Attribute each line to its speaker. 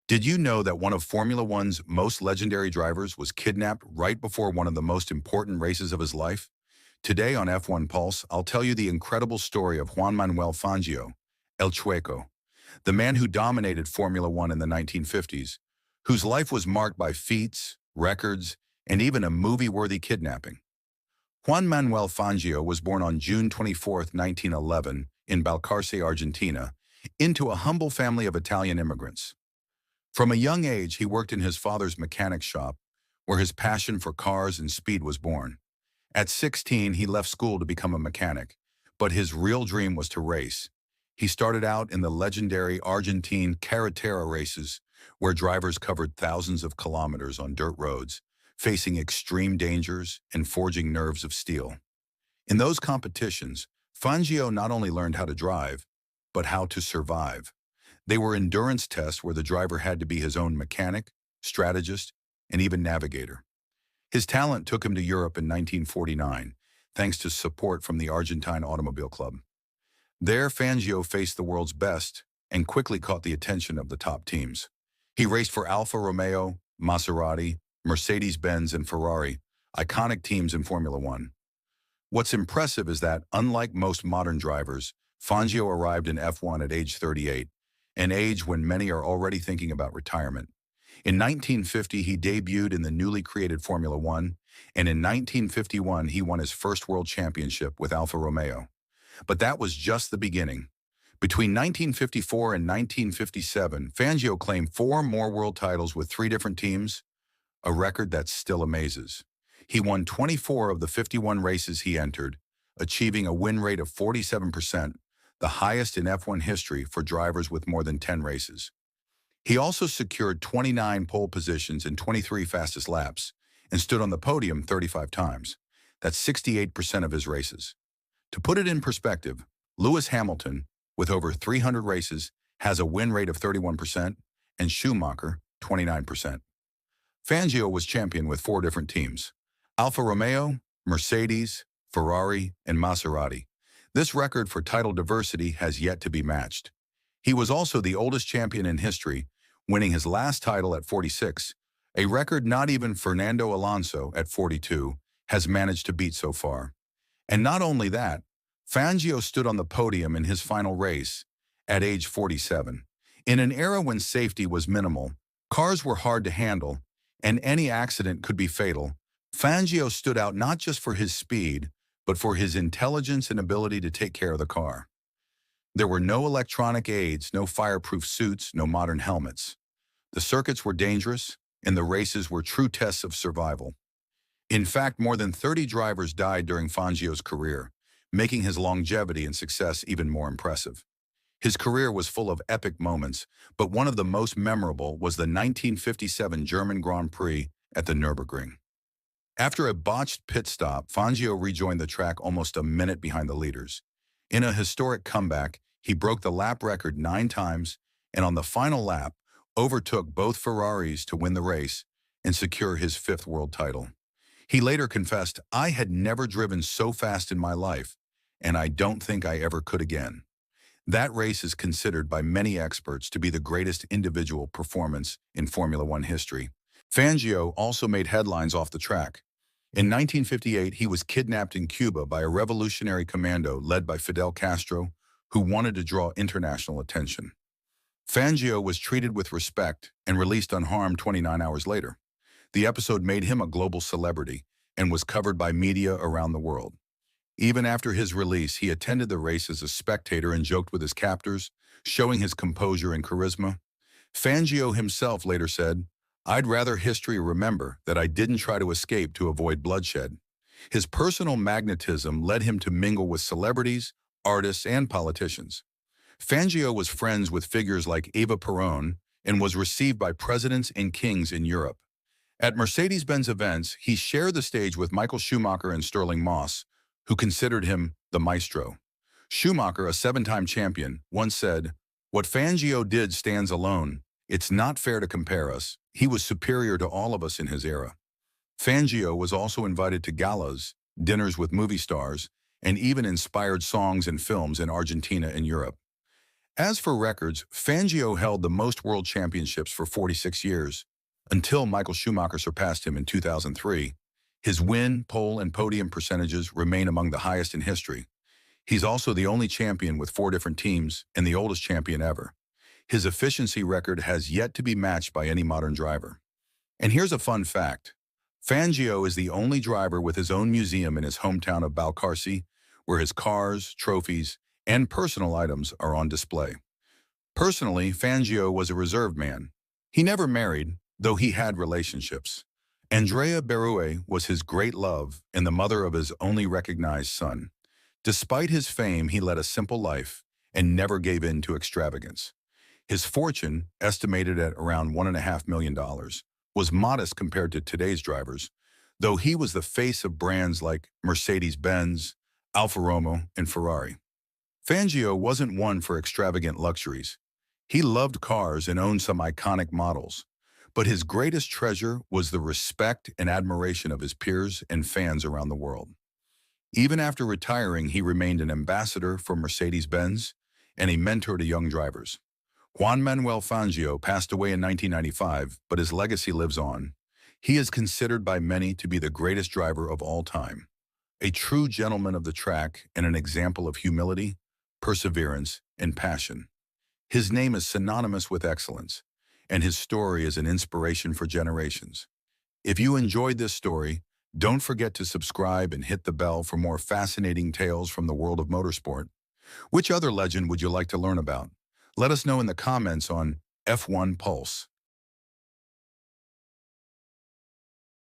Speaker 1: Did you know that one of Formula One's most legendary drivers was kidnapped right before one of the most important races of his life? Today on F1 Pulse, I'll tell you the incredible story of Juan Manuel Fangio, El Chueco, the man who dominated Formula One in the 1950s, whose life was marked by feats, records, and even a movie-worthy kidnapping. Juan Manuel Fangio was born on June 24, 1911, in Balcarce, Argentina, into a humble family of Italian immigrants. From a young age, he worked in his father's mechanic shop, where his passion for cars and speed was born. At 16, he left school to become a mechanic, but his real dream was to race. He started out in the legendary Argentine carretera races, where drivers covered thousands of kilometers on dirt roads, facing extreme dangers and forging nerves of steel. In those competitions, Fangio not only learned how to drive, but how to survive. They were endurance tests where the driver had to be his own mechanic, strategist, and even navigator. His talent took him to Europe in 1949, thanks to support from the Argentine Automobile Club. There, Fangio faced the world's best and quickly caught the attention of the top teams. He raced for Alfa Romeo, Maserati, Mercedes-Benz, and Ferrari, iconic teams in Formula One. What's impressive is that, unlike most modern drivers, Fangio arrived in F1 at age 38, an age when many are already thinking about retirement. In 1950, he debuted in the newly created Formula One, and in 1951, he won his first world championship with Alfa Romeo. But that was just the beginning. Between 1954 and 1957, Fangio claimed 4 more world titles with 3 different teams, a record that still amazes. He won 24 of the 51 races he entered, achieving a win rate of 47%, the highest in F1 history for drivers with more than 10 races. He also secured 29 pole positions in 23 fastest laps and stood on the podium 35 times. That's 68% of his races. To put it in perspective, Lewis Hamilton, with over 300 races, has a win rate of 31%, and Schumacher, 29%. Fangio was champion with 4 different teams: Alfa Romeo, Mercedes, Ferrari, and Maserati. This record for title diversity has yet to be matched. He was also the oldest champion in history, winning his last title at 46, a record not even Fernando Alonso at 42 has managed to beat so far. And not only that, Fangio stood on the podium in his final race at age 47. In an era when safety was minimal, cars were hard to handle, and any accident could be fatal, Fangio stood out not just for his speed, but for his intelligence and ability to take care of the car. There were no electronic aids, no fireproof suits, no modern helmets. The circuits were dangerous, and the races were true tests of survival. In fact, more than 30 drivers died during Fangio's career, making his longevity and success even more impressive. His career was full of epic moments, but one of the most memorable was the 1957 German Grand Prix at the Nürburgring. After a botched pit stop, Fangio rejoined the track almost a minute behind the leaders. In a historic comeback, he broke the lap record 9 times, and on the final lap, overtook both Ferraris to win the race and secure his 5th world title. He later confessed, "I had never driven so fast in my life, and I don't think I ever could again." That race is considered by many experts to be the greatest individual performance in Formula One history. Fangio also made headlines off the track. In 1958, he was kidnapped in Cuba by a revolutionary commando led by Fidel Castro, who wanted to draw international attention. Fangio was treated with respect and released unharmed 29 hours later. The episode made him a global celebrity and was covered by media around the world. Even after his release, he attended the race as a spectator and joked with his captors, showing his composure and charisma. Fangio himself later said, "I'd rather history remember that I didn't try to escape to avoid bloodshed." His personal magnetism led him to mingle with celebrities, artists, and politicians. Fangio was friends with figures like Eva Perón and was received by presidents and kings in Europe. At Mercedes-Benz events, he shared the stage with Michael Schumacher and Sterling Moss, who considered him the maestro. Schumacher, a 7-time champion, once said, "What Fangio did stands alone. It's not fair to compare us. He was superior to all of us in his era." Fangio was also invited to galas, dinners with movie stars, and even inspired songs and films in Argentina and Europe. As for records, Fangio held the most world championships for 46 years, until Michael Schumacher surpassed him in 2003. His win, pole, and podium percentages remain among the highest in history. He's also the only champion with 4 different teams and the oldest champion ever. His efficiency record has yet to be matched by any modern driver. And here's a fun fact. Fangio is the only driver with his own museum in his hometown of Balcarce, where his cars, trophies, and personal items are on display. Personally, Fangio was a reserved man. He never married, though he had relationships. Andrea Berue was his great love and the mother of his only recognized son. Despite his fame, he led a simple life and never gave in to extravagance. His fortune, estimated at around $1.5 million, was modest compared to today's drivers, though he was the face of brands like Mercedes-Benz, Alfa Romeo, and Ferrari. Fangio wasn't one for extravagant luxuries. He loved cars and owned some iconic models, but his greatest treasure was the respect and admiration of his peers and fans around the world. Even after retiring, he remained an ambassador for Mercedes-Benz and a mentor to young drivers. Juan Manuel Fangio passed away in 1995, but his legacy lives on. He is considered by many to be the greatest driver of all time, a true gentleman of the track and an example of humility, perseverance, and passion. His name is synonymous with excellence, and his story is an inspiration for generations. If you enjoyed this story, don't forget to subscribe and hit the bell for more fascinating tales from the world of motorsport. Which other legend would you like to learn about? Let us know in the comments on F1 Pulse.